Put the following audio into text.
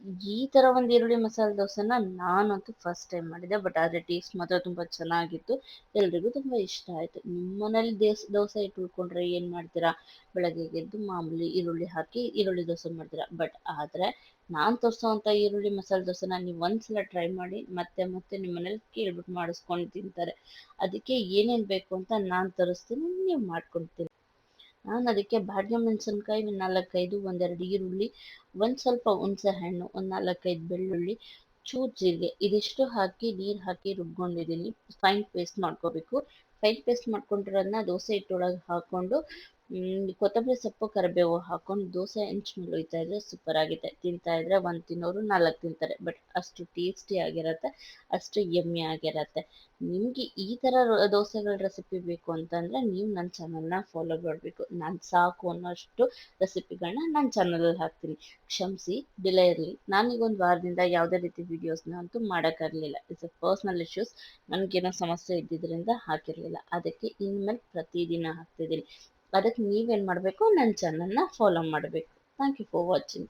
ಈ ಥರ ಒಂದು ಈರುಳ್ಳಿ ಮಸಾಲೆ ದೋಸೆನ ನಾನಂತೂ ಫಸ್ಟ್ ಟೈಮ್ ಮಾಡಿದ್ದೆ. ಬಟ್ ಆದರೆ ಟೇಸ್ಟ್ ಮಾತ್ರ ತುಂಬ ಚೆನ್ನಾಗಿತ್ತು. ಎಲ್ರಿಗೂ ತುಂಬ ಇಷ್ಟ ಆಯಿತು. ನಿಮ್ಮ ಮನೇಲಿ ದೋಸೆ ಹಿಟ್ಟು ಉಳ್ಕೊಂಡ್ರೆ ಏನು ಮಾಡ್ತೀರಾ? ಬೆಳಗ್ಗೆ ಎದ್ದು ಮಾಮೂಲಿ ಈರುಳ್ಳಿ ಹಾಕಿ ಈರುಳ್ಳಿ ದೋಸೆ ಮಾಡ್ತೀರಾ. ಬಟ್ ಆದರೆ ನಾನು ತೋರಿಸೋವಂಥ ಈರುಳ್ಳಿ ಮಸಾಲೆ ದೋಸೆನ ನೀವು ಒಂದ್ಸಲ ಟ್ರೈ ಮಾಡಿ ಮತ್ತೆ ಮತ್ತೆ ನಿಮ್ಮ ಮನೇಲಿ ಕೇಳ್ಬಿಟ್ಟು ಮಾಡಿಸ್ಕೊಂಡು ತಿಂತಾರೆ. ಅದಕ್ಕೆ ಏನೇನು ಬೇಕು ಅಂತ ನಾನು ತರಿಸ್ತೀನಿ, ನೀವು ಮಾಡ್ಕೊಳ್ತೀರಿ. ನಾನು ಅದಕ್ಕೆ ಬಾಡಿಗೆ ಮೆಣಸಿನ್ಕಾಯಿ ಒಂದು 4-5, ಒಂದೆರಡು ಈರುಳ್ಳಿ, ಒಂದು ಸ್ವಲ್ಪ ಹುಣಸೆ ಹಣ್ಣು, ಒಂದು 4-5 ಬೆಳ್ಳುಳ್ಳಿ, ಚೂರು ಜೀರಿಗೆ ಇದಿಷ್ಟು ಹಾಕಿ ನೀರು ಹಾಕಿ ರುಬ್ಕೊಂಡಿದ್ದೀನಿ. ಫೈನ್ ಪೇಸ್ಟ್ ಮಾಡ್ಕೋಬೇಕು. ಫೈನ್ ಪೇಸ್ಟ್ ಮಾಡ್ಕೊಂಡಿರೋದನ್ನ ದೋಸೆ ಹಿಟ್ಟೊಳಗೆ ಹಾಕ್ಕೊಂಡು ಕೊತ್ತಂಬರಿ ಸೊಪ್ಪು ಕರಿಬೇವು ಹಾಕೊಂಡು ದೋಸೆ ಹೆಂಚು ಮೇಲೆ ಒಯ್ತಾ ಇದ್ರೆ ಸೂಪರ್ ಆಗಿದೆ. ತಿಂತಾ ಇದ್ರೆ ಒಂದು ತಿನ್ನೋರು 4 ತಿಂತಾರೆ. ಬಟ್ ಅಷ್ಟು ಟೇಸ್ಟಿ ಆಗಿರತ್ತೆ, ಅಷ್ಟು ಯಮ್ಮಿ ಆಗಿರತ್ತೆ. ನಿಮಗೆ ಈ ಥರ ದೋಸೆಗಳ ರೆಸಿಪಿ ಬೇಕು ಅಂತಂದರೆ ನೀವು ನನ್ನ ಚಾನಲ್ನ ಫಾಲೋ ಮಾಡಬೇಕು. ನಾನು ಸಾಕು ಅನ್ನೋಷ್ಟು ರೆಸಿಪಿಗಳನ್ನ ನನ್ನ ಚಾನಲಲ್ಲಿ ಹಾಕ್ತೀನಿ. ಕ್ಷಮಿಸಿ, ಡಿಲೇ ಇರಲಿ. ನಾನೀಗ ಒಂದು ವಾರದಿಂದ ಯಾವುದೇ ರೀತಿ ವೀಡಿಯೋಸ್ನ ಅಂತೂ ಮಾಡೋಕ್ಕಾಗಲಿಲ್ಲ. It's a personal issues. ನನಗೇನೋ ಸಮಸ್ಯೆ ಇದ್ದಿದ್ದರಿಂದ ಹಾಕಿರಲಿಲ್ಲ. ಅದಕ್ಕೆ ಇನ್ಮೇಲೆ ಪ್ರತಿದಿನ ಹಾಕ್ತಿದ್ದೀನಿ. ಅದಕ್ಕೆ ನೀವೇನು ಮಾಡಬೇಕು, ನನ್ನ ಚಾನಲ್ನ ಫಾಲೋ ಮಾಡಬೇಕು. Thank you for watching.